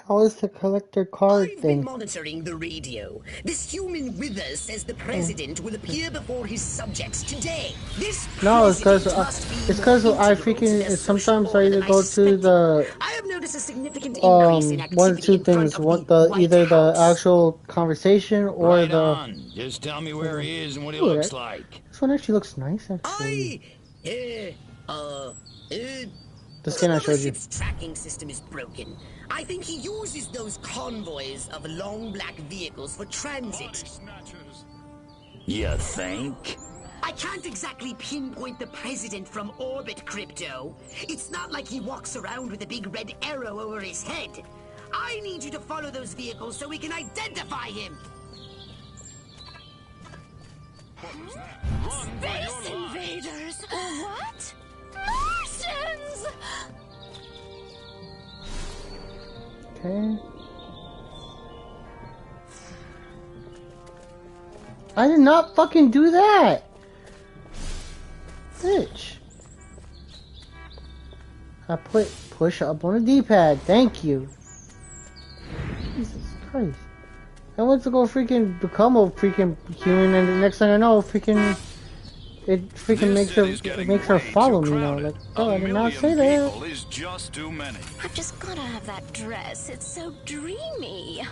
How is the collector card I've thing? been monitoring the radio. This human with us says the president will appear before his subjects today. This No, it's because president must be it's more because I integral to their freaking social sometimes I order either than I go to suspected. the I have noticed a significant increase in one of activity two in front things, of the what the White either the House. actual conversation or Right the. on. Just tell me where Okay. he is and what he Ooh, looks like. this one actually looks nice, actually. The The skin I showed you. mothership's tracking system is broken. I think he uses those convoys of long black vehicles for transit. You think? I can't exactly pinpoint the president from orbit, Crypto. It's not like he walks around with a big red arrow over his head. I need you to follow those vehicles so we can identify him. Space invaders! What? Martians! Okay. I did not fucking do that! Bitch. I put push up on the D-pad. Thank you. Jesus Christ. I went to go freaking become a freaking human, and the next thing I know, freaking it freaking makes her follow me now. Like, oh, I did not say that. Is just too many. I've just gotta have that dress. It's so dreamy.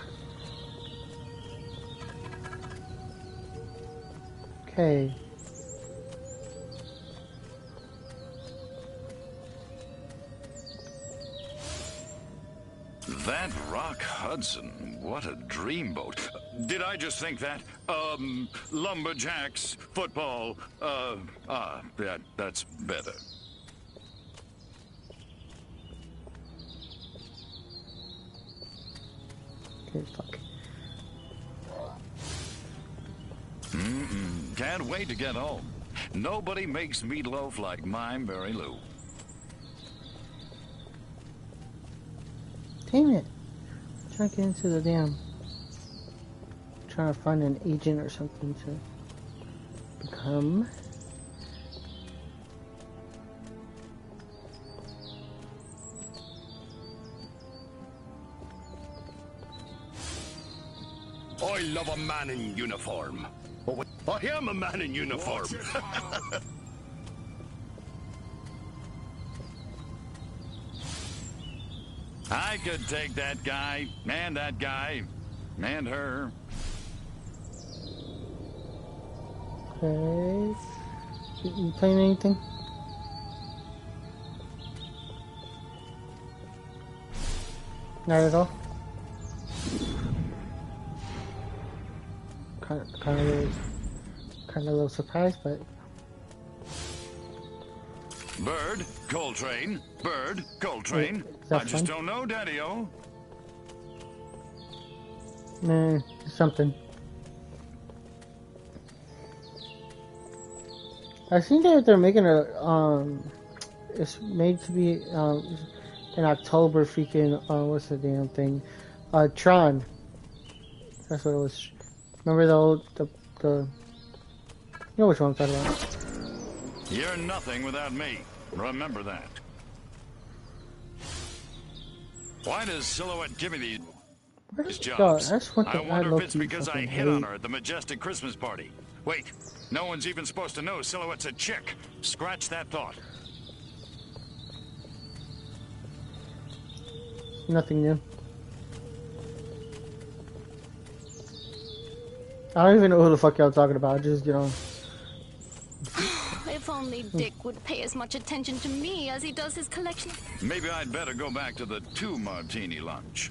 Okay. That Rock Hudson, what a dreamboat. Did I just think that? Lumberjacks, football, that's better. Okay, fuck. Can't wait to get home. Nobody makes meatloaf like mine, Mary Lou. Damn it. I'm trying to get into the damn. Trying to find an agent or something to become. I love a man in uniform. Oh, I am a man in uniform. I could take that guy, and her. Okay. You playing anything? Not at all. Kind of a little surprised, but. Bird, Coltrane. Bird, Coltrane. Wait, I just don't know, Daddy-O. Nah, something. I think that they're making a it's made to be in October. Freaking what's the damn thing? Tron. That's what it was. Remember the old the you know which one I'm talking about. You're nothing without me. Remember that. Why does Silhouette give me these jobs? That's one I thing wonder I if it's because I hit hate. on her at the Majestic Christmas party. Wait, no one's even supposed to know Silhouette's a chick. Scratch that thought. Nothing new. I don't even know who the fuck y'all talking about. Just, you know. If only Dick would pay as much attention to me as he does his collection. Maybe I'd better go back to the 2-martini lunch.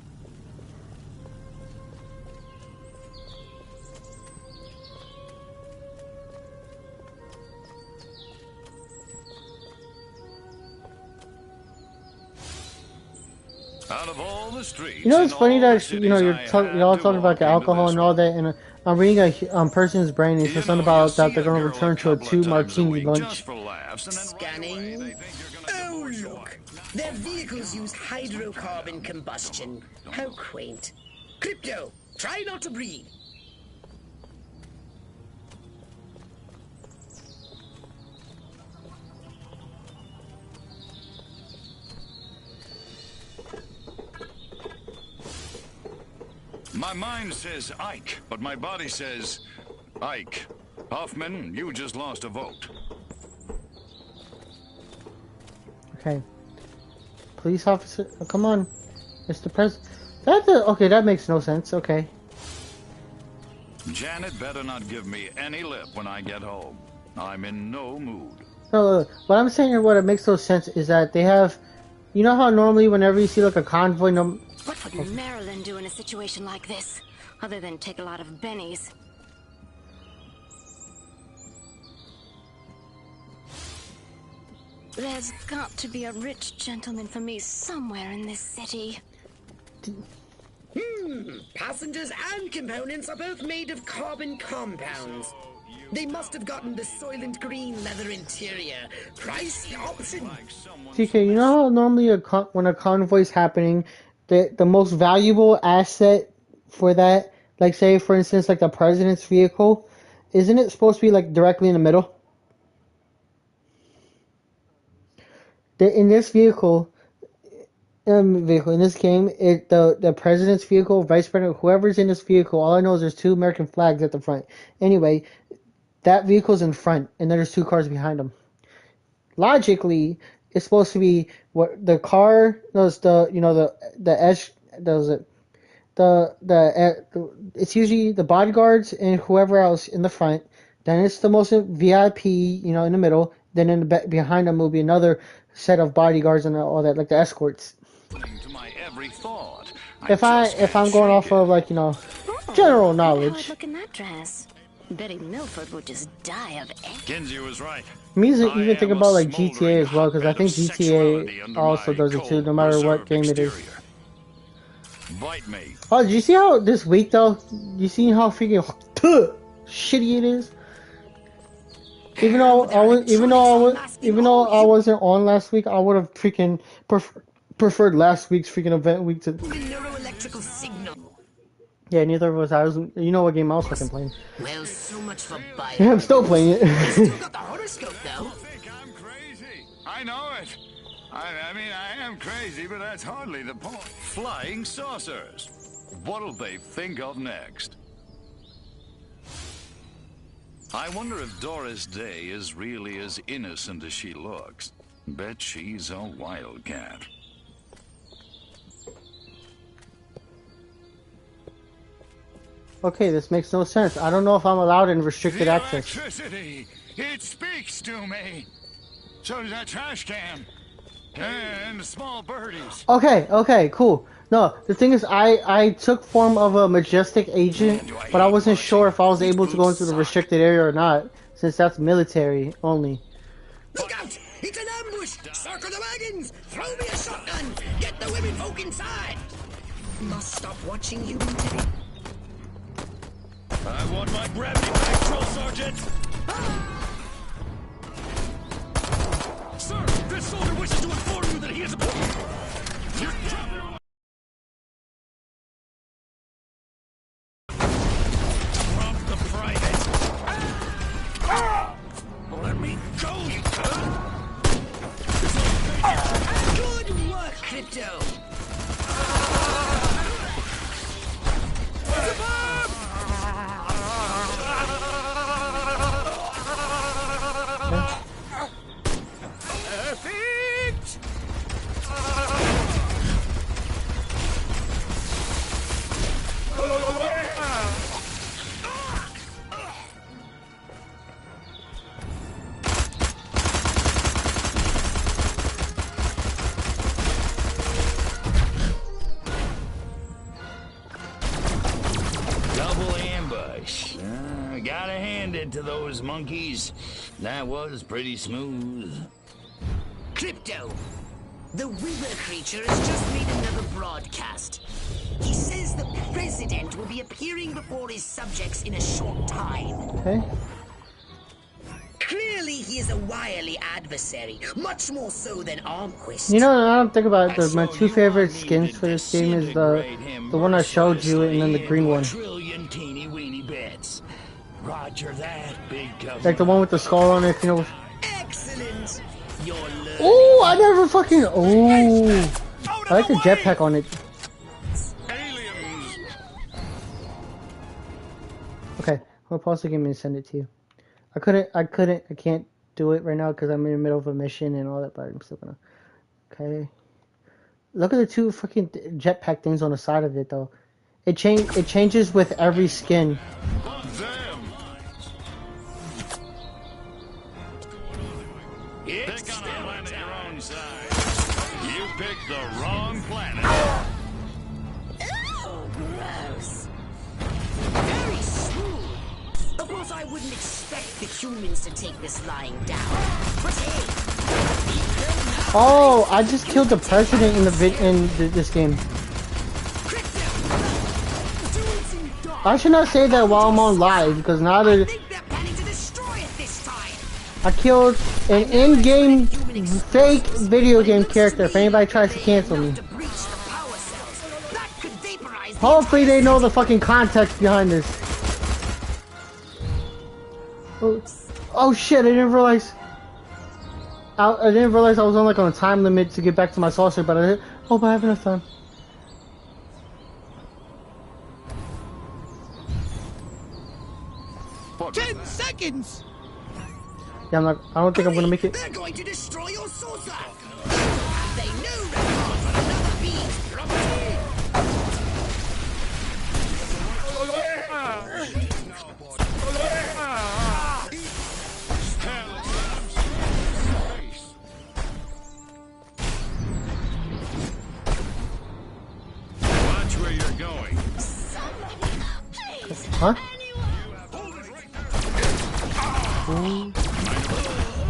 Out of all the streets, You know, it's in funny all that the you know cities you're I had y'all to talking about walk the into alcohol this and all one. that, and I'm reading a person's brain. It says something about that they're gonna girl return to a couple of times a 2-martini week lunch. just for laughs, and then Scanning. right away they think you're gonna Oh, divorce your look. wife. Their vehicles use hydrocarbon combustion. How quaint. Crypto, try not to breathe. My mind says Ike, but my body says Ike. Hoffman, you just lost a vote. Okay. Police officer, oh, come on. It's the president. Okay, that makes no sense. Okay. Janet better not give me any lip when I get home. I'm in no mood. No, what I'm saying and what it makes no sense is that they have, you know how normally whenever you see like a convoy, What would Marilyn do in a situation like this, other than take a lot of bennies? There's got to be a rich gentleman for me somewhere in this city. Passengers and components are both made of carbon compounds. They must have gotten the Soylent Green leather interior. Price the option. TK, you know how normally when a convoy's happening, the most valuable asset for that, like say for instance like the president's vehicle, isn't it supposed to be like directly in the middle? In this vehicle, in this game, the president's vehicle, vice president, whoever's in this vehicle, all I know is there's 2 American flags at the front. Anyway, that vehicle's in front, and then there's 2 cars behind them. Logically, it's supposed to be what the car does. It's usually the bodyguards and whoever else in the front. Then it's the most VIP, in the middle. Then in the back, behind them will be another set of bodyguards and all that, like the escorts. To my every thought. If I'm going off of general knowledge. How'd look in that dress. Betty Milford would just die of envy. Kinsey was right. Me even think about like GTA as well, because I think sexuality GTA under also my does it too, cold, no matter what reserved game it is. exterior. Bite me. Oh, did you see how this week though? You see how freaking shitty it is? Even though I wasn't on last week, I would have freaking preferred last week's freaking event week to. Neuroelectrical signal. Yeah, neither of us. You know what game I was fucking playing? Well, so much for bio. Yeah, I'm still playing it. Still got the horoscope though. Think I'm crazy. I know it. I mean, I am crazy, but that's hardly the point. Flying saucers. What'll they think of next? I wonder if Doris Day is really as innocent as she looks. Bet she's a wildcat. Okay, this makes no sense. I don't know if I'm allowed in restricted The access. electricity, it speaks to me. So does that trash can. And the small birdies. Okay, cool. No, the thing is, I took form of a majestic agent, but I wasn't sure if I was able to go into the restricted area or not, since that's military only. Look out! It's an ambush! Circle the wagons! Throw me a shotgun! Get the women folk inside! Must stop watching you. I want my gravity back, drill sergeant! Sir, this soldier wishes to inform you that he is a... Drop the private! Let me go, you cunt! Good work, Crypto! Perfect! did to those monkeys, that was pretty smooth. Crypto, the Wither creature has just made another broadcast. He says the president will be appearing before his subjects in a short time. Okay. Clearly, he is a wily adversary, much more so than Armquist. You know, I don't think about it. My two favorite skins for this game is the one I showed you, and then the green one. Trillion teeny weeny bits. Roger that, big cousin. Like the one with the skull on it, you know. Excellent. Oh, I never fucking. Oh, I like the jetpack on it. Aliens. Okay, I'll pause the game and send it to you. I can't do it right now because I'm in the middle of a mission and all that, but I'm still gonna. Okay. Look at the two fucking jetpack things on the side of it though. It changes with every skin. Pick on a planet your own size. You picked the wrong planet. Oh, gross. Very smooth. Of course, I wouldn't expect the humans to take this lying down. But hey, Oh, I just killed the president in this game. I should not say that while I'm on live because now I they're. think they're planning to destroy it this time. I killed an in-game fake video game character if anybody tries to cancel me. Hopefully they know the fucking context behind this. Oh shit, I didn't realize I was on like on a time limit to get back to my saucer, but I hope I have enough time. What? 10 seconds! Yeah, I don't think I'm gonna make it. They're going to destroy your saucer. They knew record for another being's property. Watch where you're going. Huh?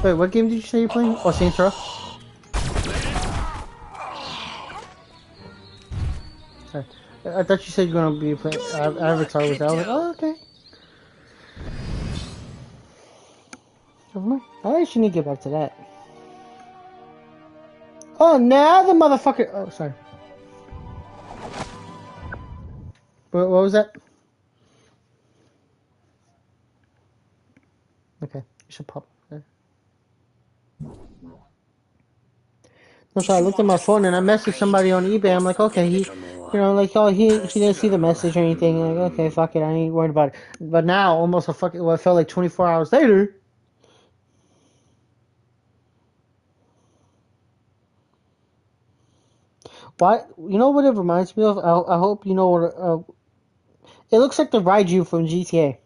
Wait, what game did you say you're playing? Oh, Saints Row? Sorry. I thought you said you're gonna be playing Avatar with that. I was like, oh, okay. Never mind. I actually need to get back to that. Oh, now the motherfucker. Oh, sorry. What was that? Okay, you should pop. No, so I looked at my phone and I messaged somebody on eBay. I'm like, okay, he didn't see the message or anything. I'm like, okay, fuck it, I ain't worried about it. But now, almost it felt like 24 hours later. Why? You know what it reminds me of? I hope you know what. It looks like the Raiju from GTA.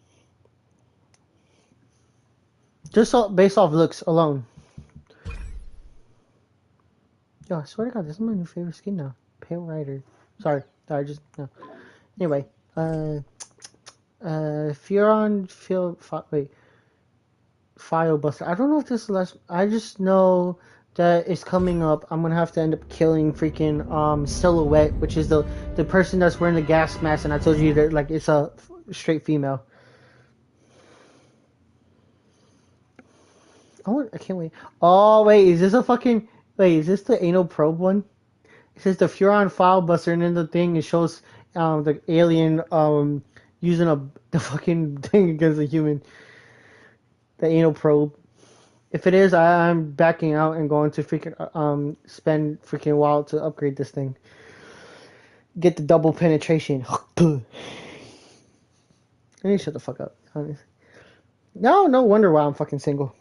Just based off looks alone. Yo, I swear to God, this is my new favorite skin now. Pale Rider. Sorry, just no. Anyway, Furon File Buster. I don't know if this is the last. I just know that it's coming up. I'm gonna have to end up killing freaking Silhouette, which is the person that's wearing the gas mask, and I told you that like it's a straight female. I can't wait. Oh wait, is this a fucking? Wait, is this the anal probe one? It says the Furon File Buster, and then the thing it shows the alien using the fucking thing against the human. The anal probe. If it is, I'm backing out and going to freaking spend freaking a while to upgrade this thing. Get the double penetration. I need to shut the fuck up, honestly. No wonder why I'm fucking single.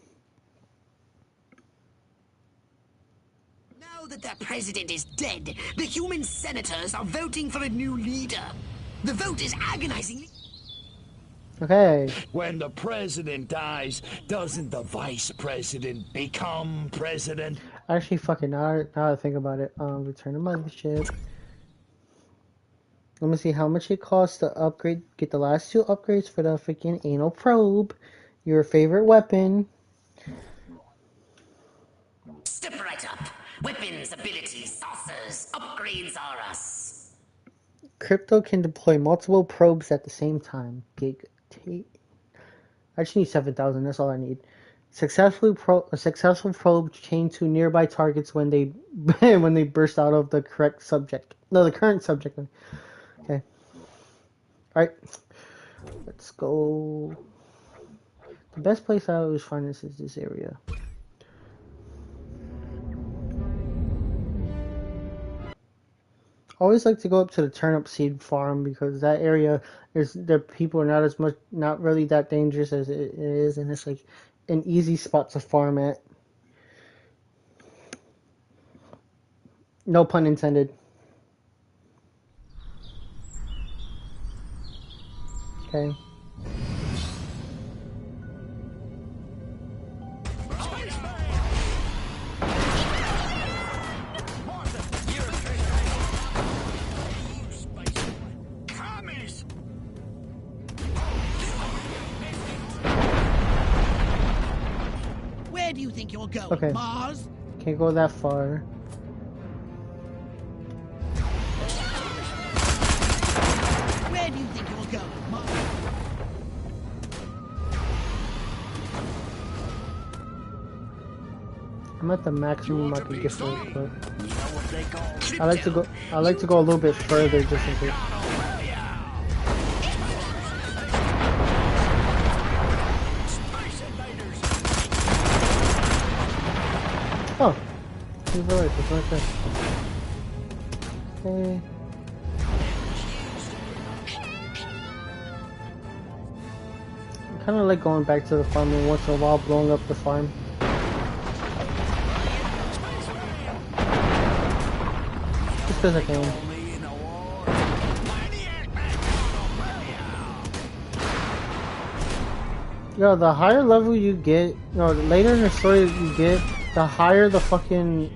Now that their president is dead, the human senators are voting for a new leader. The vote is agonizingly... Okay. When the president dies, doesn't the vice president become president? Actually, fucking now I think about it. Return to mothership. Let me see how much it costs to upgrade. Get the last two upgrades for the freaking anal probe. Your favorite weapon. Step right up. Weapons, abilities, saucers, upgrades are us. Crypto can deploy multiple probes at the same time. I just need 7,000. That's all I need. A successful probe chained to nearby targets when they when they burst out of the correct subject. No, the current subject. Okay. All right. Let's go. The best place I always find this is this area. I always like to go up to the turnip seed farm because that area is the people are not really that dangerous as it is, and it's like an easy spot to farm at. No pun intended. Okay. Where do you think you're going, Okay. Mars? Can't go that far. Where do you think you're going, Mars? I'm at the maximum I can get for it, but I like to go a little bit further just in case. Oh, he's right. It's right there. Okay. I kind of like going back to the farm and once in a while blowing up the farm. Just because I can. Yo, the higher level you get, no, later in the story you get, the higher the fucking,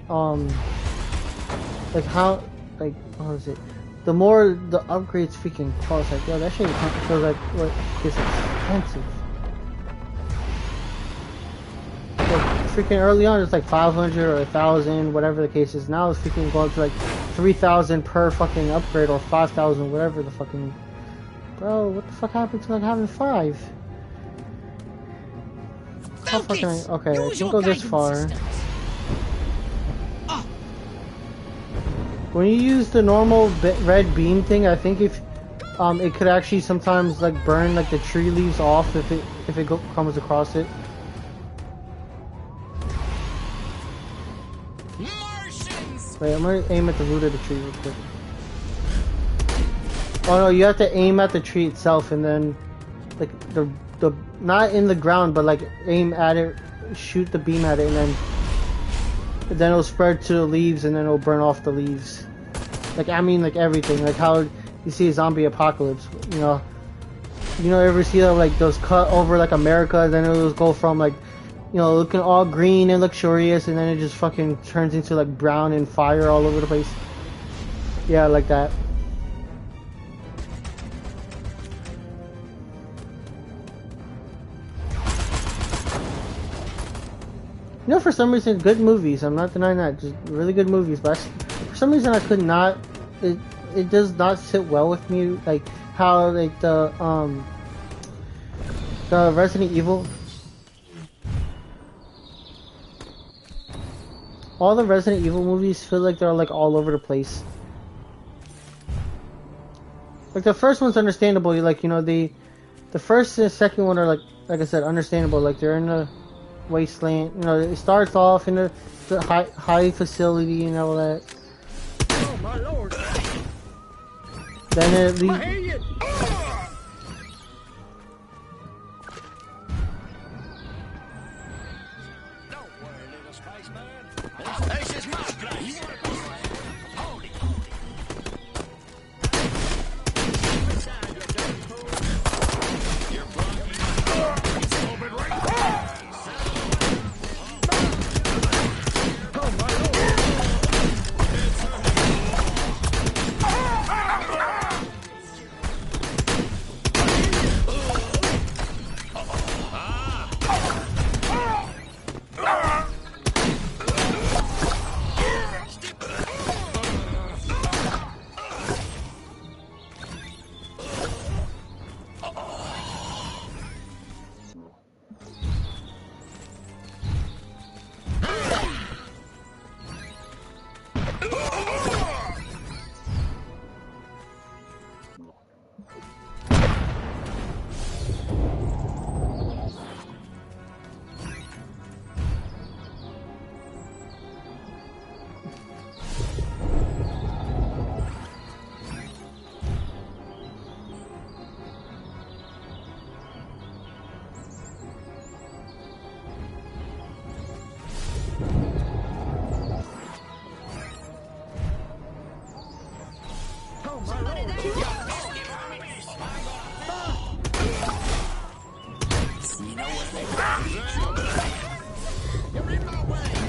like how, like, what is it? The more the upgrades freaking cost. Like, yo, that shit feels like, what, it's expensive. Like, freaking early on, it's like 500 or 1,000, whatever the case is. Now it's freaking going to like 3,000 per fucking upgrade or 5,000, whatever the fucking. Bro, what the fuck happened to like having 5? How fucking okay, I can go this far. When you use the normal red beam thing, I think if it could actually sometimes like burn like the tree leaves off if it comes across it. Wait, I'm gonna aim at the root of the tree real quick. Oh no, you have to aim at the tree itself and then like the not in the ground, but like aim at it, shoot the beam at it, and then it'll spread to the leaves, and then it'll burn off the leaves. Like I mean, like everything, like how you see a zombie apocalypse. You know, ever see like those cut over like America, then it'll go from like, you know, looking all green and luxurious, and then it just fucking turns into like brown and fire all over the place. Yeah, like that. You know, for some reason, good movies. I'm not denying that. Just really good movies. But for some reason, I could not. It does not sit well with me. Like how like the Resident Evil. All the Resident Evil movies feel like they're like all over the place. Like the first one's understandable. Like, you know, the first and the second one are like I said, understandable. Like they're in the wasteland. You know, it starts off in the high facility and all that. Oh my lord! Then it leads.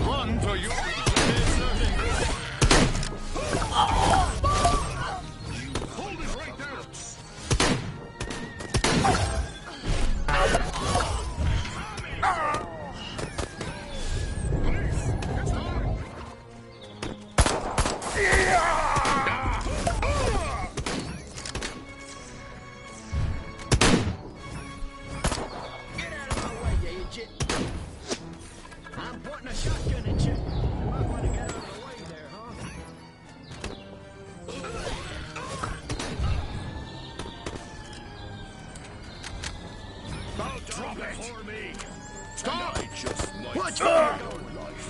Run for your Hold it right there. I'm pointing a shotgun at you. You might want to get out of the way there, huh? Don't drop it for me. Stop! I just like Watch your out! life.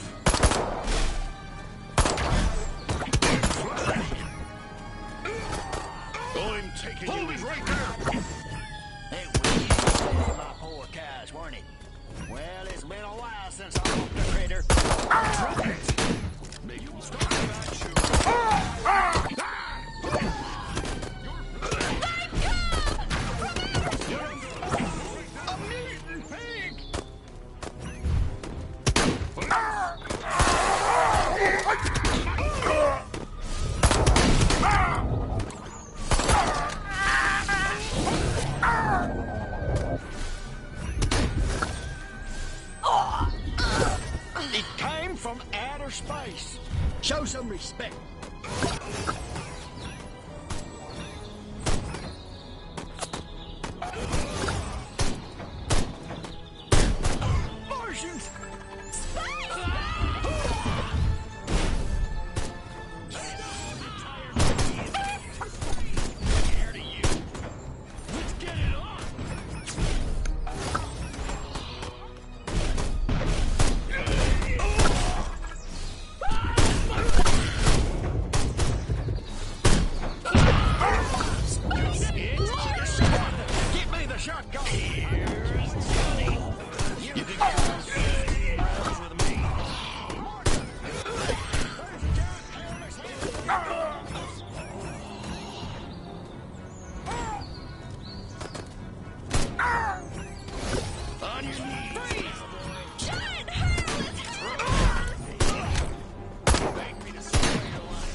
I'm taking Hold you it in. right there! It was you that saved my poor cows, weren't it? Well, it's been a while since I walked the critter. Drop it. Make you stop that shoot. A mutant pig! It came from outer space. Show some respect. Martians! Scared of you. Let's get it on. Give me the shotgun. Here's Johnny. You think you're with me? On your knees. Giant Beg me to spare your life.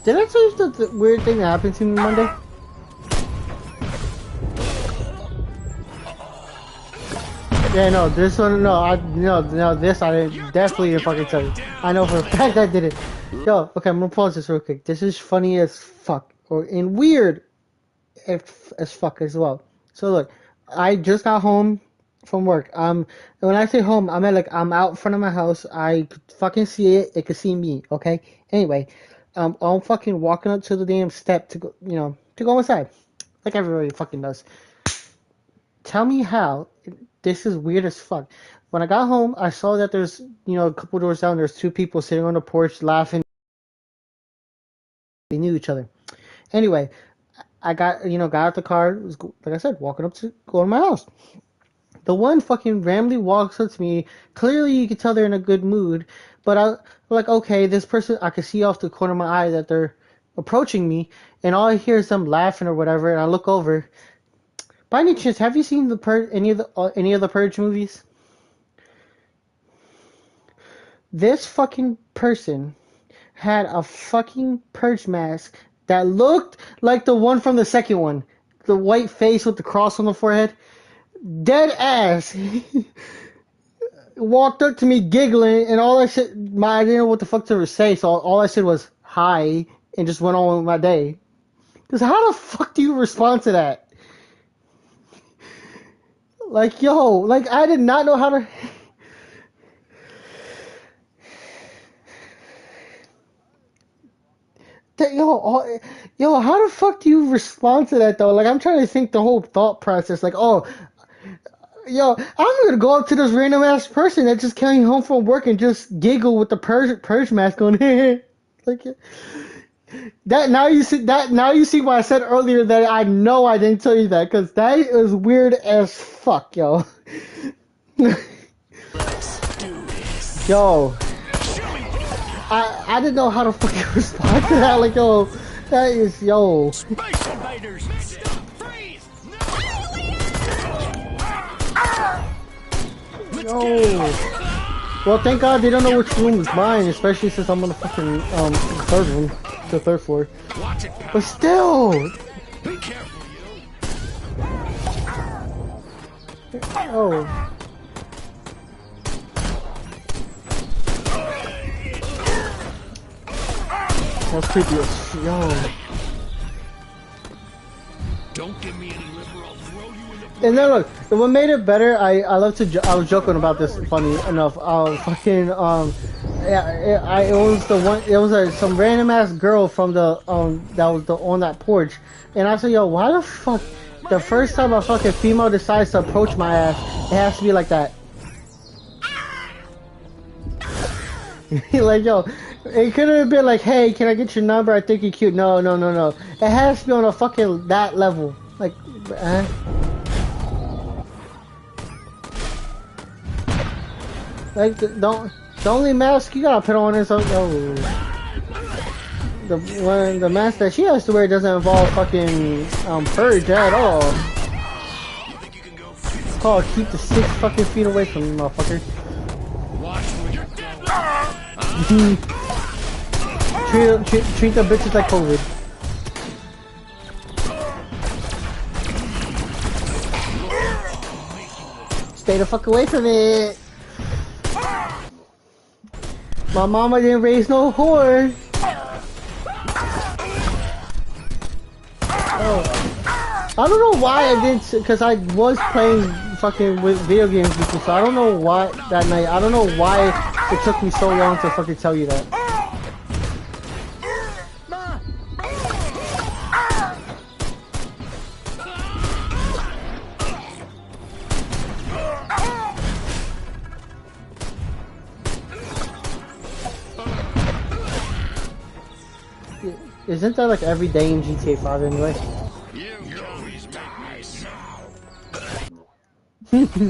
Did I tell you the weird thing that happened to me Monday? Yeah, no, this one, no, this I definitely didn't fucking tell you. I know for a fact I did it. Yo, okay, I'm gonna pause this real quick. This is funny as fuck, and weird as fuck as well. So look, I just got home from work. When I say home, I mean like I'm out in front of my house. I could fucking see it. It could see me. Okay. Anyway, I'm fucking walking up to the damn step to go, to go inside, like everybody fucking does. Tell me how. This is weird as fuck. When I got home, I saw that there's, a couple doors down, there's two people sitting on the porch laughing. They knew each other. Anyway, I got out the car, was, like I said, walking up to go to my house. The one fucking randomly walks up to me. Clearly, you can tell they're in a good mood. But I'm like, okay, this person, I can see off the corner of my eye that they're approaching me. And all I hear is them laughing or whatever. And I look over. By any chance, have you seen any of the Purge movies? This fucking person had a fucking Purge mask that looked like the one from the second one. The white face with the cross on the forehead. Dead ass. Walked up to me giggling, and all I said, I didn't know what the fuck to say, so all I said was hi, and just went on with my day. Because how the fuck do you respond to that? Like, yo, like, I did not know how to... Yo, how the fuck do you respond to that, though? Like, I'm trying to think the whole thought process. Like, oh, yo, I'm gonna go up to this random-ass person that just came home from work and just giggle with the purge mask on. Like, That now you see why I said earlier that I know I didn't tell you that, because that is weird as fuck, yo. Yo, I didn't know how to fucking respond to that. Like, yo, that is yo. Space invaders! Stop! Freeze! Yo. Well, thank God they don't know which room is mine, especially since I'm on the fucking third room, the third floor. Watch it, pal. But still. Be careful, you. Oh. That's creepy as yo. Don't give me any lip or I'll throw you in the... And then look, what made it better, I love to I was joking about this, funny enough. Fucking yeah, it was the one. It was some random ass girl from the that was on that porch, and I said, yo, why the fuck? The first time a fucking female decides to approach my ass, it has to be like that. Like, yo, it could have been like, hey, can I get your number? I think you're cute. No. It has to be on a fucking that level. Like, like the only mask you gotta put on is the mask that she has to wear doesn't involve fucking purge at all. It's called keep the 6 fucking feet away from me, motherfucker. treat the bitches like COVID. Stay the fuck away from it. My mama didn't raise no whore. Oh. I don't know why I didn't, because I was playing fucking with video games before, so I don't know why that night. I don't know why it took me so long to fucking tell you that. Isn't that like every day in GTA 5 anyway?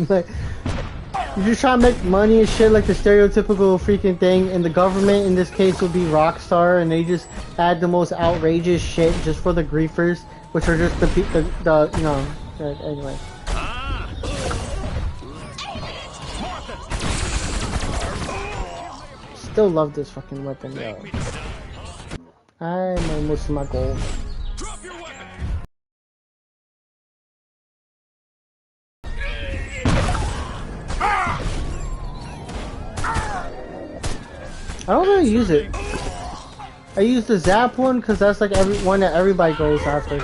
Like, you're just trying to make money and shit, like the stereotypical freaking thing, and the government in this case would be Rockstar, and they just add the most outrageous shit just for the griefers, which are just the you know, anyway. Still love this fucking weapon, though. I'm almost to my goal. I don't really use it. I use the zap one because that's like one that everybody goes after.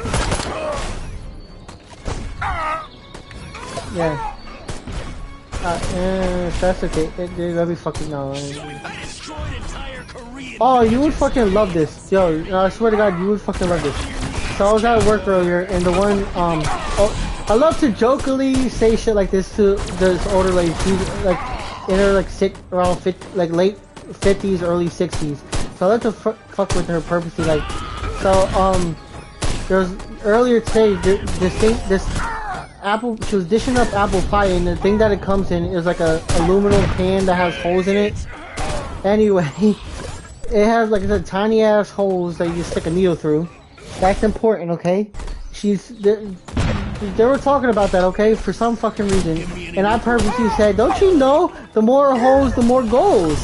Yeah. If that's okay, let me fucking know. Oh, you would fucking love this. Yo, I swear to God, you would fucking love this. So I was at work earlier, and the one, I love to jokingly say shit like this to this older lady. She's like, in her like around 50, like late 50s, early 60s. So I like to fuck with her purposely, like, so, there's, earlier today, this apple, she was dishing up apple pie, and the thing that it comes in is like a aluminum pan that has holes in it. Anyway, it has like the tiny ass holes that you stick a needle through. That's important, okay? They were talking about that, okay, for some fucking reason, and I purposely said, don't you know, the more holes, the more goals.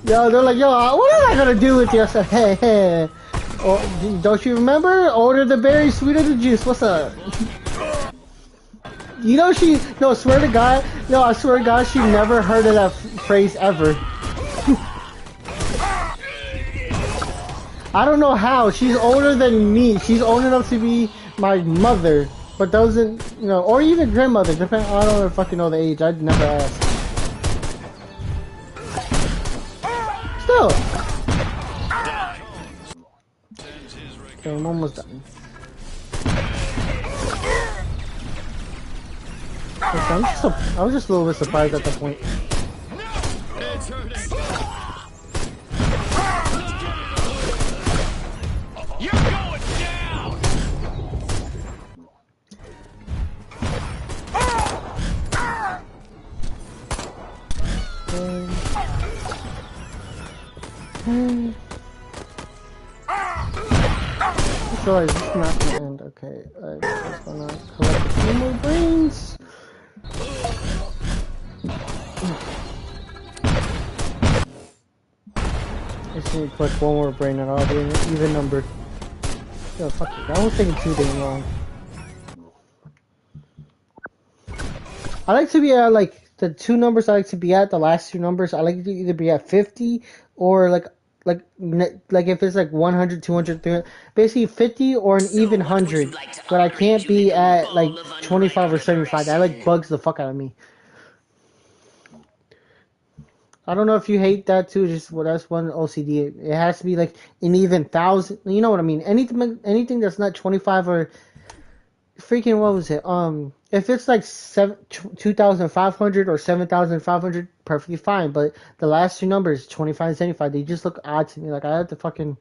Yo, they're like, yo, what am I gonna do with you? I said, hey. Oh, don't you remember? Older the berry, sweeter the juice. What's up? You know no, swear to God, no, I swear to God, she never heard of that phrase ever. I don't know how. She's older than me. She's old enough to be my mother, but doesn't, you know, or even grandmother. I don't fucking know the age. I'd never ask. Still. Okay, I'm almost done. I was just a little bit surprised at that point. So is this not gonna end? Okay, I'm just gonna collect a few more brains. I just need to collect one more brain and I'll be an even number. Yo, fuck it. That was taking too damn long. I like to be at like the two numbers I like to be at, the last two numbers, I like to either be at 50 or like if it's like 100, 200, 300, basically 50 or an even 100, but I can't be at like 25 or 75. That like bugs the fuck out of me. I don't know if you hate that too. Just well, that's one OCD. It has to be like an even thousand. You know what I mean? Anything that's not 25 or freaking what was it? If it's like 2,500 or 7,500, perfectly fine. But the last two numbers, 25 and 75, they just look odd to me. Like I have to fucking.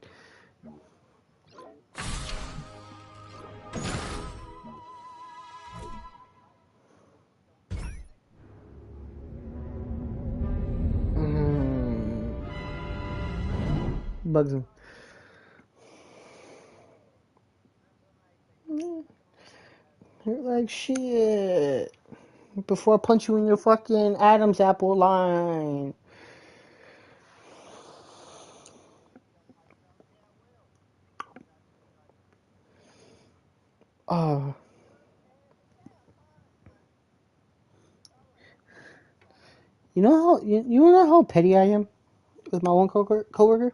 Bugs me. You're like shit. Before I punch you in your fucking Adam's apple line. Oh. You know how petty I am with my one coworker?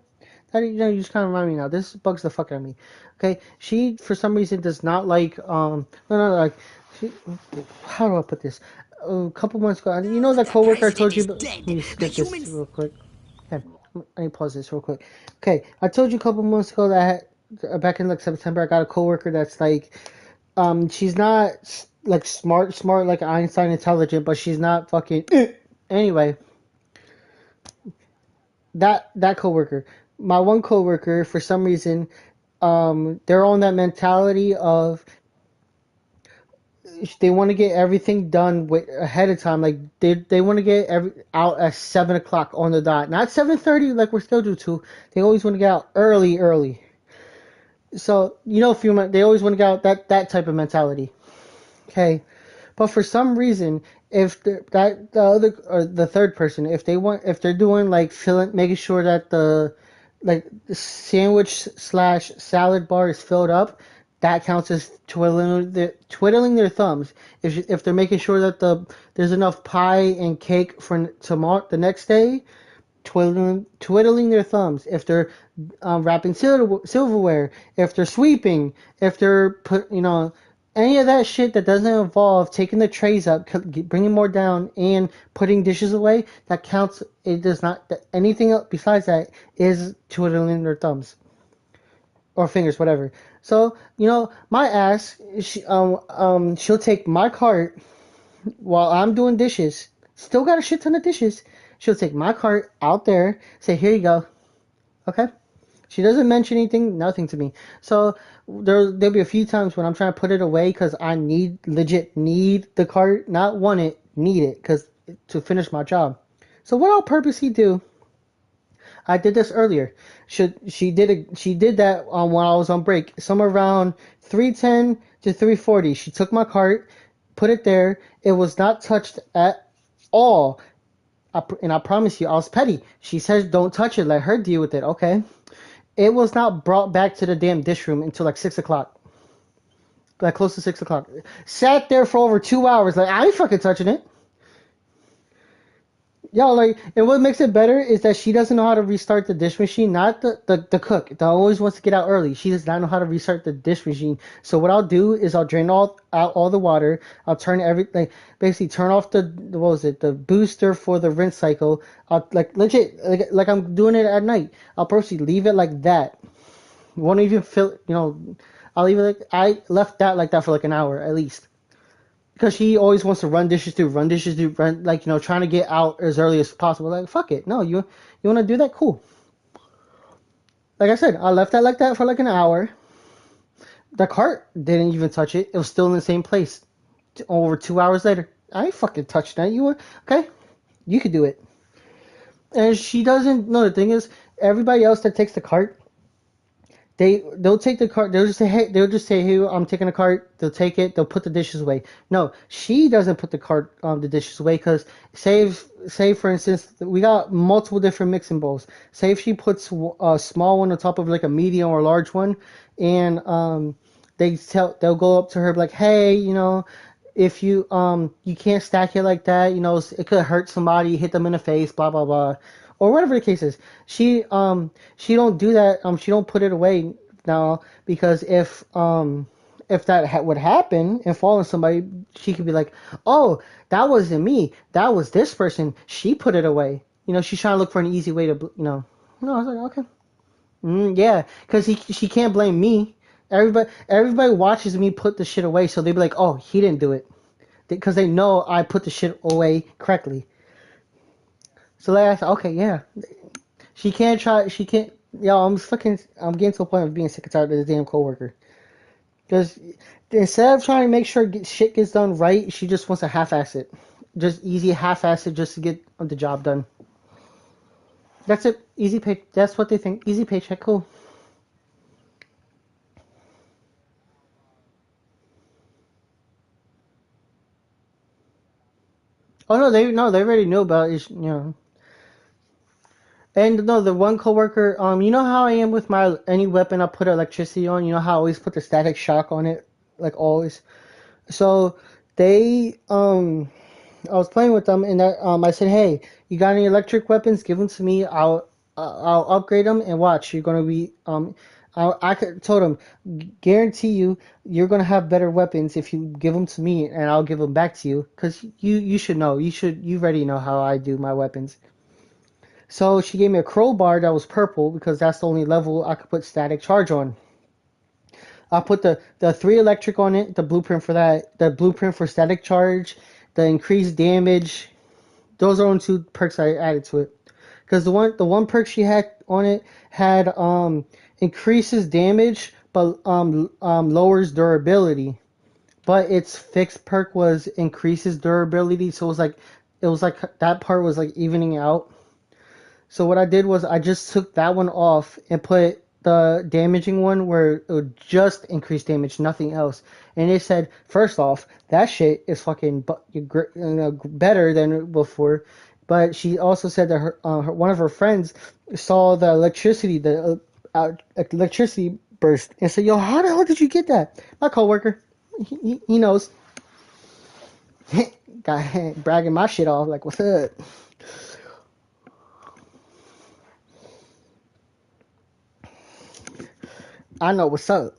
That you just kind of remind me now. This bugs the fuck out of me. Okay, she for some reason does not like like she, how do I put this? A couple months ago, you know that coworker I told you. Let me skip this real quick. Okay, let me pause this real quick. Okay, I told you a couple months ago that back in like September, I got a coworker that's like, she's not like smart like Einstein intelligent, but she's not fucking. Anyway, that coworker, my one coworker, for some reason, they're on that mentality of they want to get everything done ahead of time. Like they want to get out at 7 o'clock on the dot, not 7:30 like we're scheduled to. They always want to get out early. So they always want to get out that type of mentality. Okay, but for some reason, if the other or the third person, if they're doing like making sure that the sandwich / salad bar is filled up, that counts as twiddling their thumbs. If they're making sure that there's enough pie and cake for tomorrow, the next day, twiddling their thumbs. If they're wrapping silverware, if they're sweeping, if they're any of that shit that doesn't involve taking the trays up, bringing more down, and putting dishes away, that counts. It does not. Anything else besides that is twiddling their thumbs or fingers, whatever. So my ass, she'll take my cart while I'm doing dishes. Still got a shit ton of dishes. She'll take my cart out there, say, "Here you go." Okay. She doesn't mention anything, nothing to me. So there'll be a few times when I'm trying to put it away because I legit need the cart, not want it, need it, to finish my job. So what I'll purposely do, I did this earlier. She did that when I was on break, somewhere around 3:10 to 3:40. She took my cart, put it there. It was not touched at all. And I promise you, I was petty. She says, "Don't touch it. Let her deal with it." Okay. It was not brought back to the damn dish room until like 6 o'clock. Like close to 6 o'clock. Sat there for over 2 hours. Like, I ain't fucking touching it. Yo, and what makes it better is that she doesn't know how to restart the dish machine, not the cook. That always wants to get out early. She does not know how to restart the dish machine. So what I'll do is I'll drain out all the water. I'll turn basically turn off the booster for the rinse cycle. I'll legit, like I'm doing it at night. I'll purposely leave it like that. Won't even fill, I'll leave it I left that like that for like an hour at least. Because she always wants to run dishes through, trying to get out as early as possible. Like, fuck it. No, you want to do that? Cool. Like I said, I left that like that for like an hour. The cart didn't even touch it. It was still in the same place. Over 2 hours later. I ain't fucking touched that. Okay? You could do it. And she doesn't. No, the thing is, everybody else that takes the cart, they'll take the cart. They'll just say, hey, I'm taking a cart. They'll take it. They'll put the dishes away. No, she doesn't put the dishes away because say for instance, we got multiple different mixing bowls. Say if she puts a small one on top of like a medium or large one, and they'll go up to her like, hey, if you can't stack it like that, it could hurt somebody, hit them in the face, blah blah blah, or whatever the case is. She don't do that. She don't put it away now because if that would happen and fall on somebody, she could be like, oh, that wasn't me, that was this person. She put it away. She's trying to look for an easy way to. No, I was like, okay, yeah, because she can't blame me. Everybody watches me put the shit away, so they be like, oh, he didn't do it. Because they know I put the shit away correctly. So like I said, okay, yeah. She can't. Yo, I'm getting to a point of being sick and tired of this damn coworker. Because instead of trying to make sure shit gets done right, she just wants to half-ass it. Just easy half-ass it just to get the job done. That's it. Easy pay. That's what they think. Easy paycheck. Cool. Oh no, they already knew about it. And no, the one coworker, you know how I am with my any weapon I put electricity on. You know how I always put the static shock on it, like always. So they, I was playing with them, and I said, hey, you got any electric weapons? Give them to me. I'll upgrade them, and watch. You're gonna be told him, guarantee you're gonna have better weapons if you give them to me, and I'll give them back to you, cause you should know. You already know how I do my weapons. So she gave me a crowbar that was purple because that's the only level I could put static charge on. I put the 3 electric on it, the blueprint for that, the blueprint for static charge, the increased damage. Those are only 2 perks I added to it. Because the one perk she had on it had increases damage but lowers durability. But its fixed perk was increases durability, so it was like that part was like evening out. So what I did was I just took that one off and put the damaging one where it would just increase damage, nothing else. And it said, first off, that shit is fucking better than before. But she also said that one of her friends saw the electricity burst and said, "Yo, how the hell did you get that?" My coworker, he knows. Got bragging my shit off like, "What's up?" I know what's up.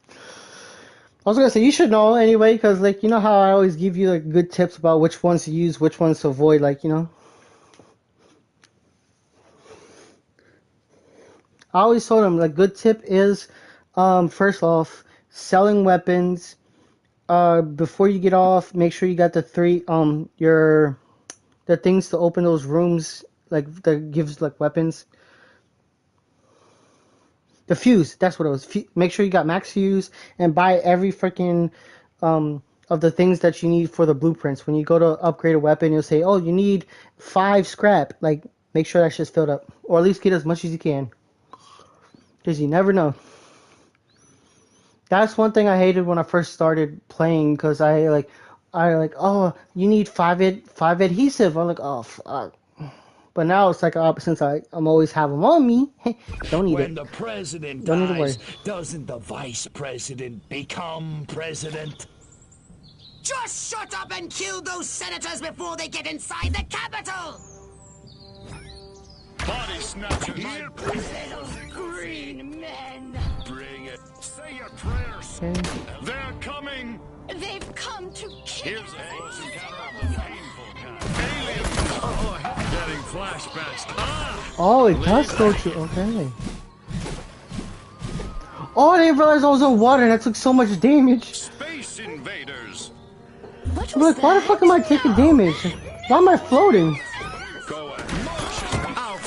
I was gonna say you should know anyway, because like you know how I always give you like good tips about which ones to use, which ones to avoid, like I always told them like good tip is, first off, selling weapons. Before you get off, make sure you got the 3 the things to open those rooms like that gives like weapons. The fuse, that's what it was. Make sure you got max fuse and buy every freaking of the things that you need for the blueprints. When you go to upgrade a weapon, you'll say, "Oh, you need 5 scrap." Like, make sure that shit's filled up, or at least get as much as you can, because you never know. That's one thing I hated when I first started playing, because oh, you need 5 adhesive. I'm like, oh fuck. But now it's like since I'm always have them on me, don't need it. When the president Don't need to dies, worry. doesn't the vice president become president? Just shut up and kill those senators before they get inside the Capitol! Body snatcher, here, Little green men. bring it. Say your prayers. Okay. They're coming. They've come to kill Here's a close encounter of the painful kind. Aliens. Oh, getting flashbacks. Ah! Oh, it does go to okay. Oh, I didn't realize I was in water and I took so much damage. Space invaders. What I'm was like, why the that? fuck am I taking damage? Why am I floating? Go ahead. Motion out.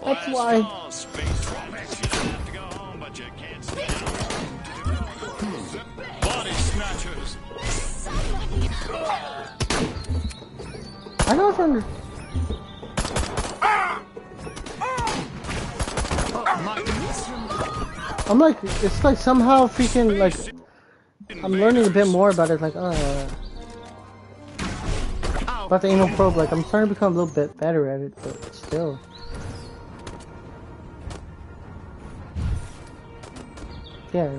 That's why. Oh, space rockets. You have to go home, but you can't stay out. Body snatchers. I still trying to... I'm like, it's like somehow freaking like, I'm learning a bit more about it, like, about the anal probe, like, I'm starting to become a little bit better at it, but still. Yeah.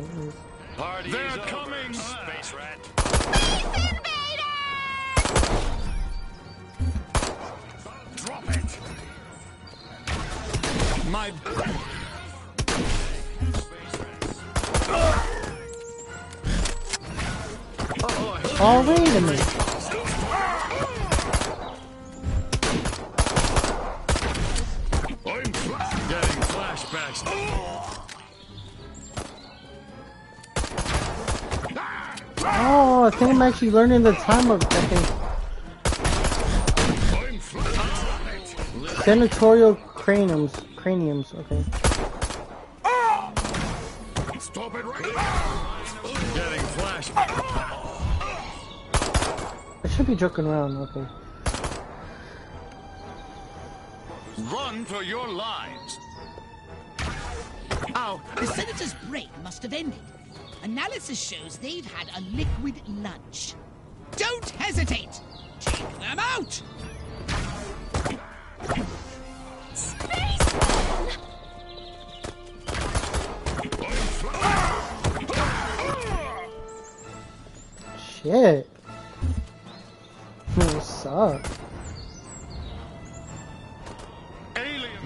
They're coming! Space rat. Drop it! My... Oh, wait a minute. I'm getting flashbacks. Oh, I think I'm actually learning the time of, I think. Senatorial craniums, okay. Stop it right now! Getting flashbacks. I should be joking around, okay. Run for your lives. Oh, the senator's break must have ended. Analysis shows they've had a liquid lunch. Don't hesitate! Take them out! Shit. What's up?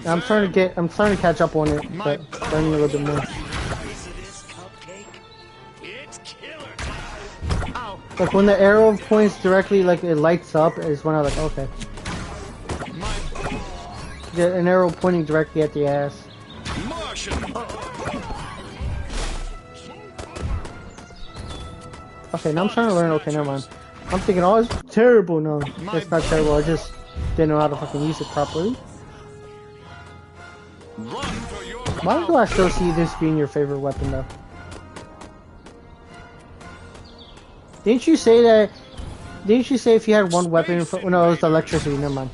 I'm starting to catch up on it, but learning a little bit more. Like when the arrow points directly, like it lights up, is when I'm like, okay. Get an arrow pointing directly at the ass. Okay, now I'm trying to learn. Okay, never mind. I'm thinking, oh, it's terrible. No, it's not terrible. I just didn't know how to fucking use it properly. Why do I still see this being your favorite weapon, though? Didn't you say that? Didn't you say if you had one weapon? No, it was the electricity. Never mind.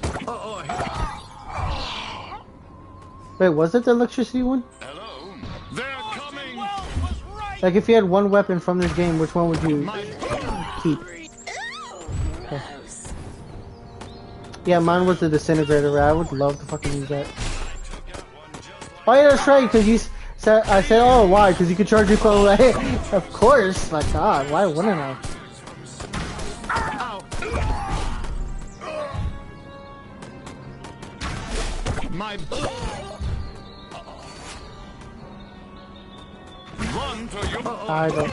Wait, was it the electricity one? Hello, they're coming. Like, if you had one weapon from this game, which one would you keep? Okay. Yeah, mine was the disintegrator. I would love to fucking use that. Oh yeah, that's right. Because you said, I said, oh, why? Because you could charge your phone. Like, of course. My God, why wouldn't I? My run for your I don't.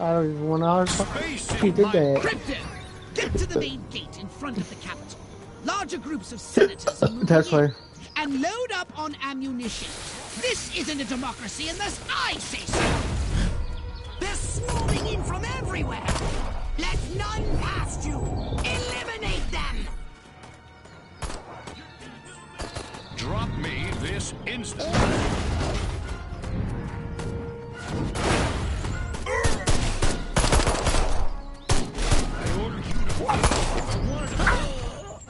I don't even want to know how she did that. Crypto! Get to the main gate in front of the Capitol. Larger groups of senators are moving That's in. right. And load up on ammunition. This isn't a democracy unless I say so. They're swarming in from everywhere. Let none past you. Eliminate them. drop me this instant.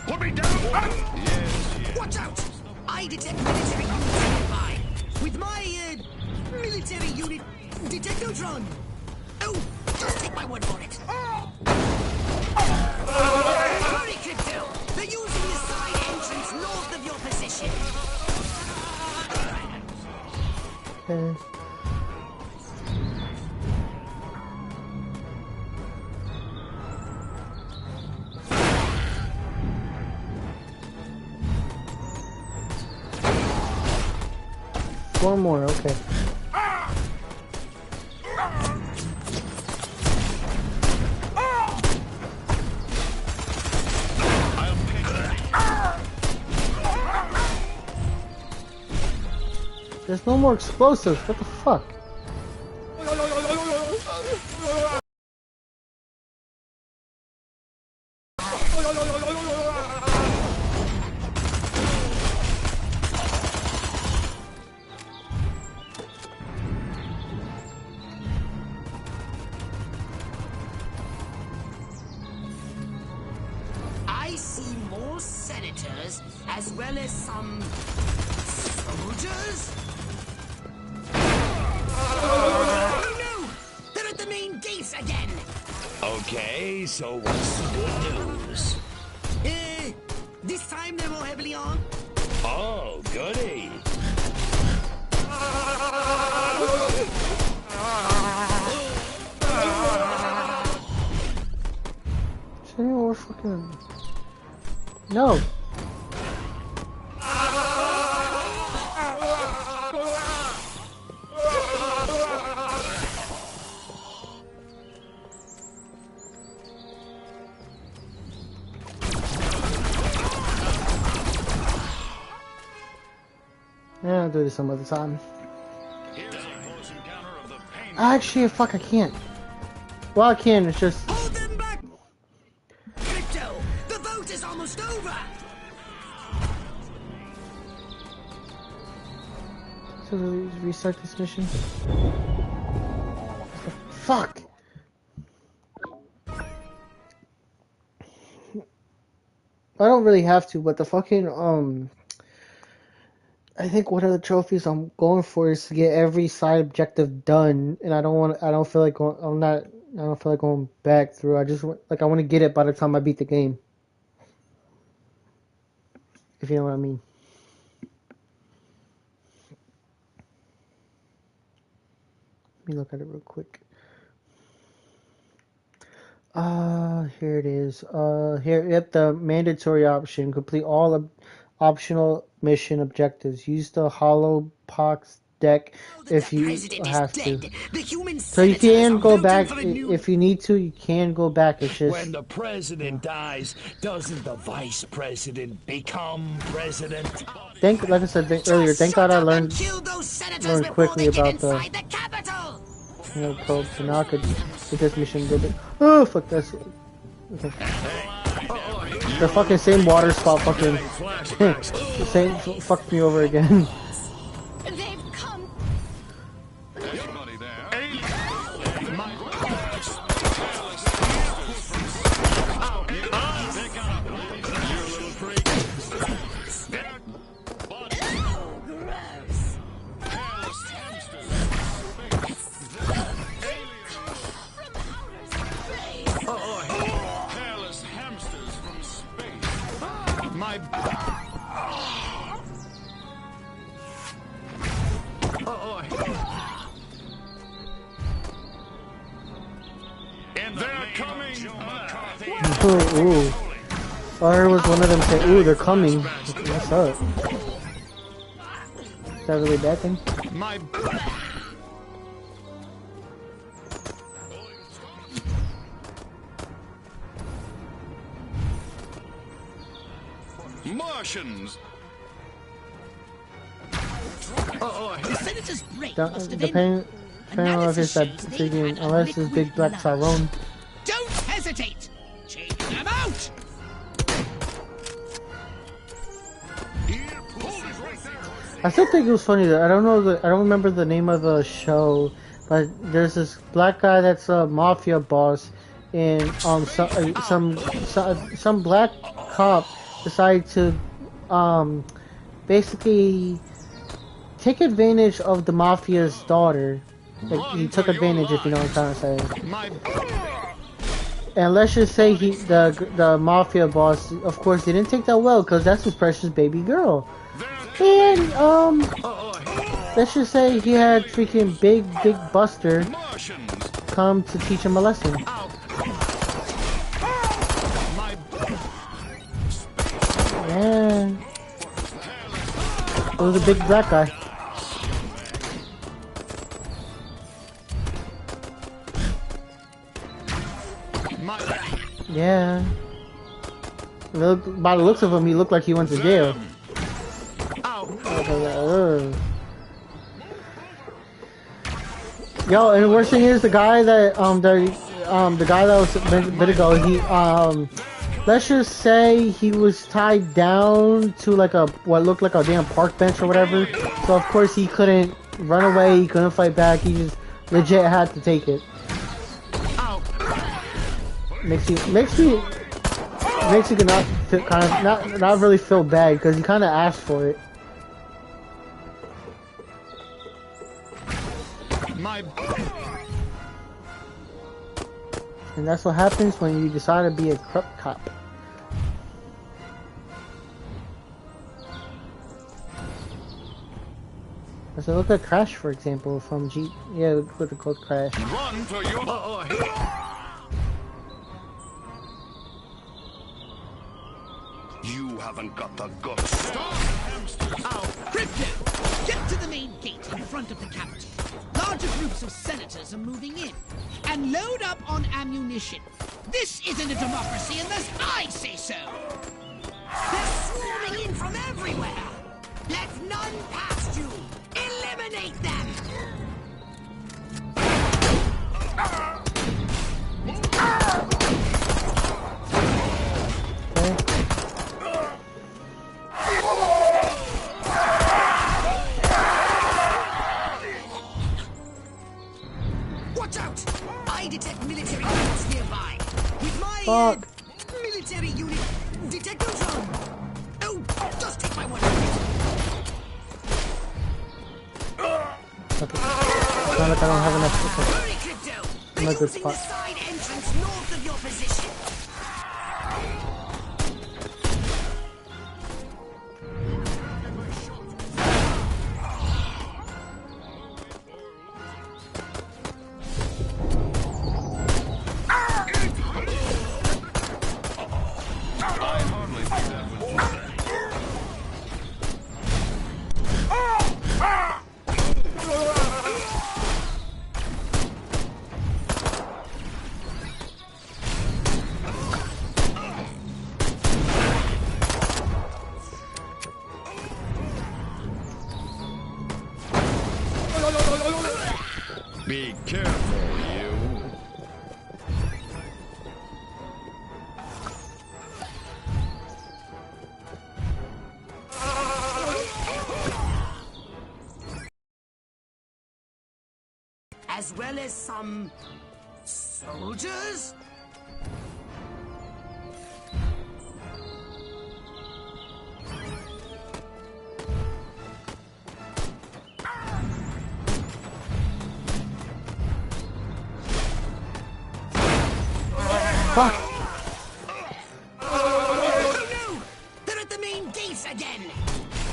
Put me down! Yes. Watch out! I detect military units nearby. With my, military unit detectotron. Oh, just take my word for it. Hurry, Crypto! They're using the side entrance north of your position. One more, okay. There's no more explosives. What the fuck? see more senators as well as some soldiers. Oh no! They're at the main gates again. Okay, so what's the good news? This time they're more heavily armed. Oh, goody. We're fucking... No. Yeah, I'll do this some other time. Actually, fuck, I can't. Well, I can, it's just... Hold them back! Crypto, the vote is almost over! So restart this mission? Fuck! I don't really have to, but the fucking, I think one of the trophies I'm going for is to get every side objective done, and I don't feel like going back through. I want to get it by the time I beat the game. If you know what I mean. Let me look at it real quick. Here it is. Yep, the mandatory option. Complete all optional mission objectives. Use the hollow pox deck if you have to. So you can go back if you need to. You can go back. It's just when the president dies, doesn't the vice president become president? Like I said earlier, thank God I learned quickly about the code, so now I could get this mission a little bit. Oh fuck, that's okay. The fucking same water spot fucking fucked me over again. They've come. Anybody there? Ooh. All I heard was one of them say, ooh, they're coming. What's up? Is that really a bad thing? Martians! The senator's break must have Depending on if it's that freaking, unless it's big black Tyrone. Don't hesitate! Change them out! I still think it was funny that I don't remember the name of the show, but there's this black guy that's a mafia boss, and some black cop decided to basically take advantage of the mafia's daughter. Like, he took advantage, if you know what I'm trying to say. And let's just say the mafia boss, of course, he didn't take that well, because that's his precious baby girl. And let's just say he had freaking Big Buster come to teach him a lesson. Yeah, it was a big black guy. Yeah. By the looks of him, he looked like he went to jail. Yo, and the worst thing is the guy that the guy that was a bit ago, he let's just say he was tied down to like what looked like a damn park bench or whatever. So of course he couldn't run away, he couldn't fight back, he just legit had to take it. Makes you not kind of not really feel bad because he kind of asked for it. And that's what happens when you decide to be a corrupt cop. So look at Crash, for example, from G. Yeah, look at the code Crash. Run for your... You haven't got the guts. Stop, hamsters! Oh, Crypto! Get to the main gate in front of the Capitol. Larger groups of senators are moving in. And load up on ammunition. This isn't a democracy unless I say so. They're swarming in from everywhere. Let none past you. Eliminate them. Watch out! I detect military units nearby. With my military unit detectors. Oh, just take my word for it. Okay. Not like I don't have enough. Hurry, Crypto! They're I'm a good using the spot. side entrance north of your position. Be careful, you. As well as some soldiers? Fuck! Oh no! They're at the main gates again!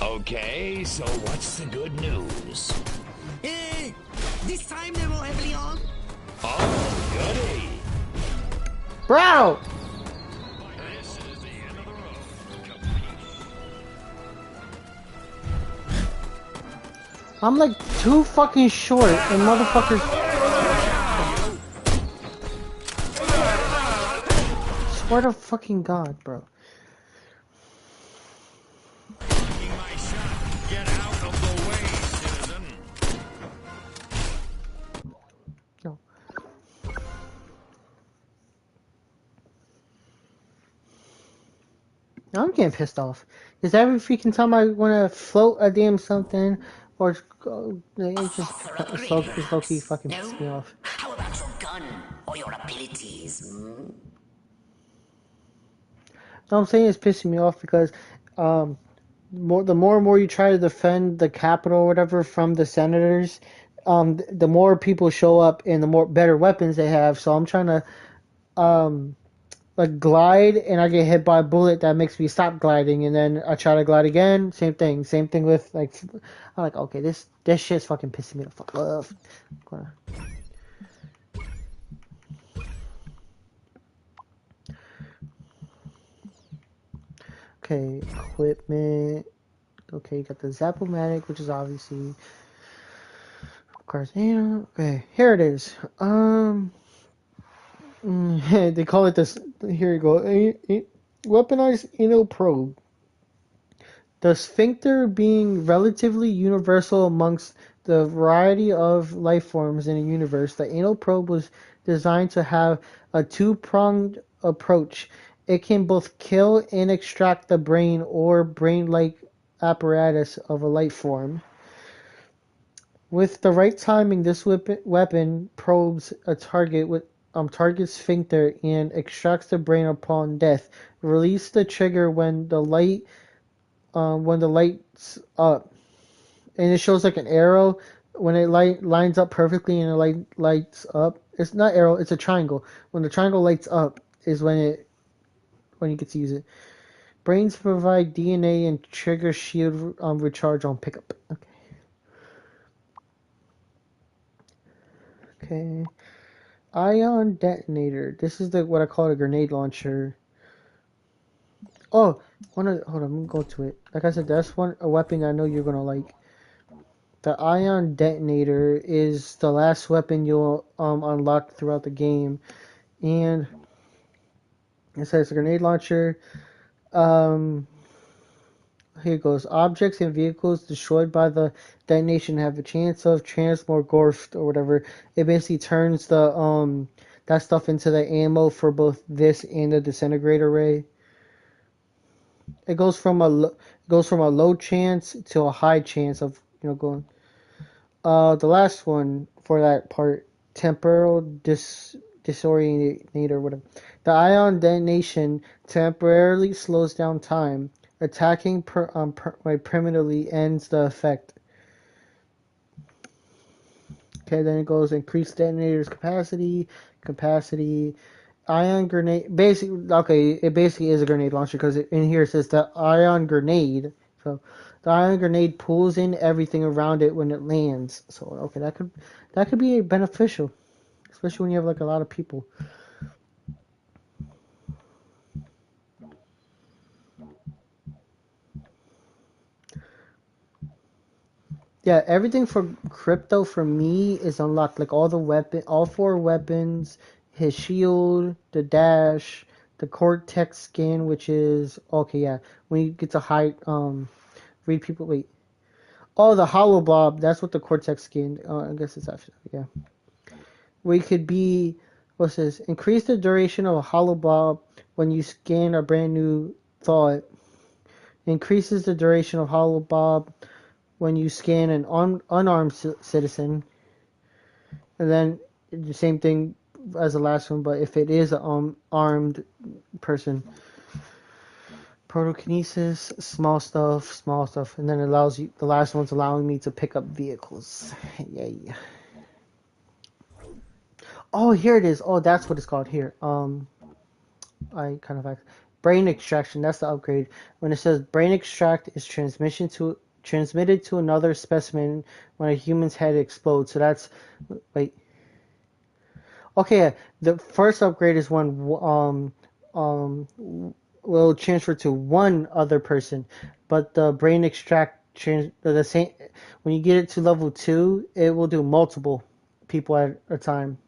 Okay, so what's the good news? This time they're more heavily armed? Oh, goody. Bro! This is the end of the road. I'm like too fucking short and motherfuckers. Swear to fucking God, bro. Taking my shot. Get out of the way, citizen. No. I'm getting pissed off. Because every freaking time I want to float a damn something, or it just low-key fucking pisses me off. How about your gun or your abilities? No, I'm saying it's pissing me off because the more and more you try to defend the Capitol or whatever from the senators, the more people show up and the more better weapons they have. So I'm trying to like glide and I get hit by a bullet that makes me stop gliding, and then I try to glide again. Same thing with like I'm like, okay, this shit's fucking pissing me the fuck off. Okay, equipment. Okay, you got the Zap-O-Matic, which is obviously Garzana. Okay, here it is. They call it this. Here you go. Weaponized anal probe. The sphincter being relatively universal amongst the variety of life forms in the universe, the anal probe was designed to have a two-pronged approach. It can both kill and extract the brain or brain-like apparatus of a life form. With the right timing, this weapon probes a target with target sphincter and extracts the brain upon death. Release the trigger when the light's up, and it shows like an arrow when it lines up perfectly and it lights up. It's not arrow, it's a triangle. When the triangle lights up is when you get to use it. Brains provide DNA and trigger shield recharge on pickup. Okay. Ion detonator. This is what I call a grenade launcher. Oh, hold on, I'm gonna go to it. Like I said, that's a weapon I know you're gonna like. The ion detonator is the last weapon you'll unlock throughout the game, and it says a grenade launcher. Here it goes. Objects and vehicles destroyed by the detonation have a chance of transmorgorphed or whatever. It basically turns the that stuff into the ammo for both this and the disintegrator ray. It goes from a low chance to a high chance of going. The last one for that part, temporal disorientate or whatever. The ion detonation temporarily slows down time. Attacking permanently ends the effect. Okay, then it goes increase detonator's capacity. Ion grenade. It basically is a grenade launcher because in here it says the ion grenade. So the ion grenade pulls in everything around it when it lands. So okay, that could be beneficial, especially when you have like a lot of people. Yeah, everything for crypto for me is unlocked. Like all 4 weapons, his shield, the dash, the cortex skin, which is okay. Yeah, when you get to read people. Wait, oh, the hollow blob. That's what the cortex skin. I guess it's actually yeah. We could be what's this? Increase the duration of a hollow blob when you scan a brand new thought. Increases the duration of hollow blob when you scan an unarmed citizen, and then the same thing as the last one, but if it is an armed person. Protokinesis, small stuff, and then it allows you. The last one's allowing me to pick up vehicles. Yay! Oh, here it is. Oh, that's what it's called here. I kind of brain extraction. That's the upgrade. When it says brain extract is transmitted to another specimen when a human's head explodes. So that's wait. Okay, the first upgrade is when will transfer to one other person, but the brain extract the same. When you get it to level 2, it will do multiple people at a time.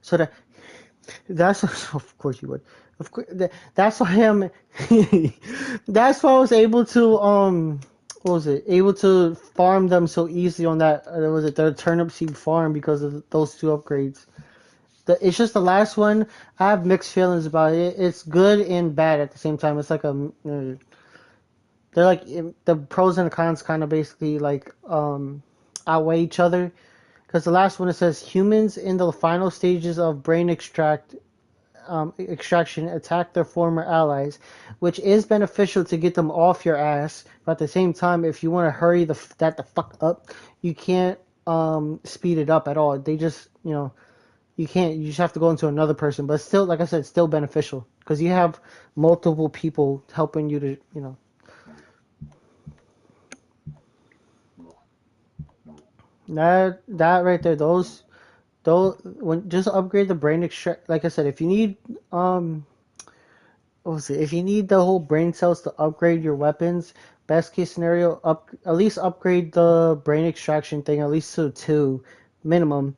So that's of course you would. Of course, that's why I'm. That's why I was able to what was it? Able to farm them so easily on that. Was it the turnip seed farm because of those 2 upgrades? It's just the last one. I have mixed feelings about it. It's good and bad at the same time. It's like they're like the pros and the cons kind of basically like outweigh each other. Because the last one it says humans in the final stages of brain extraction attack their former allies, which is beneficial to get them off your ass. But at the same time, if you want to hurry the fuck up, you can't speed it up at all. They just you can't. You just have to go into another person. But still, like I said, still beneficial because you have multiple people helping you to that right there. Those when just upgrade the brain extract. Like I said, if you need what was it? If you need the whole brain cells to upgrade your weapons, best case scenario, at least upgrade the brain extraction thing at least to 2 minimum.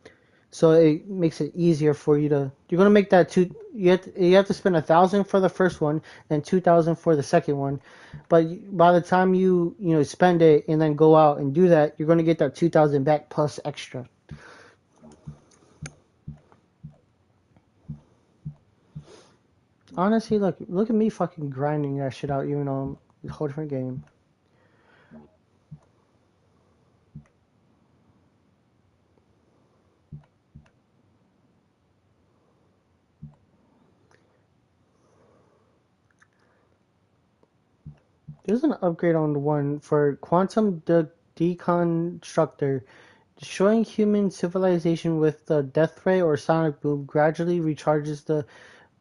So it makes it easier for you to. You're gonna make that 2. You have to spend 1,000 for the first one, and 2,000 for the second one. But by the time you spend it and then go out and do that, you're gonna get that 2,000 back plus extra. Honestly, look at me fucking grinding that shit out, even though it's a whole different game. There's an upgrade on the one for quantum deconstructor. Destroying human civilization with the death ray or sonic boom gradually recharges the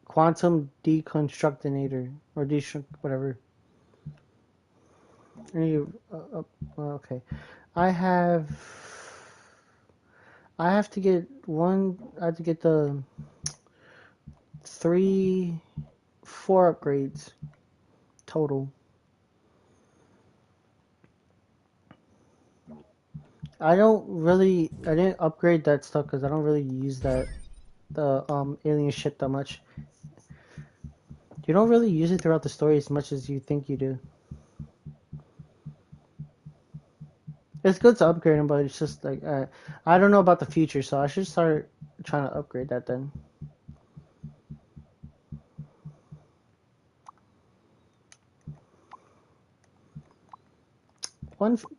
quantum deconstructinator or whatever. Okay, I have to get one. I have to get the 4 upgrades total. I didn't upgrade that stuff because I don't really use the alien shit that much. You don't really use it throughout the story as much as you think you do. It's good to upgrade them, but it's just like I don't know about the future, so I should start trying to upgrade that then.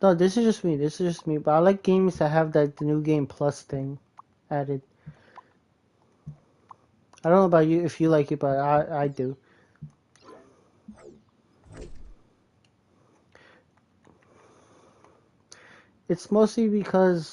No, this is just me. This is just me. But I like games that have the new game plus thing added. I don't know about you if you like it, but I do. It's mostly because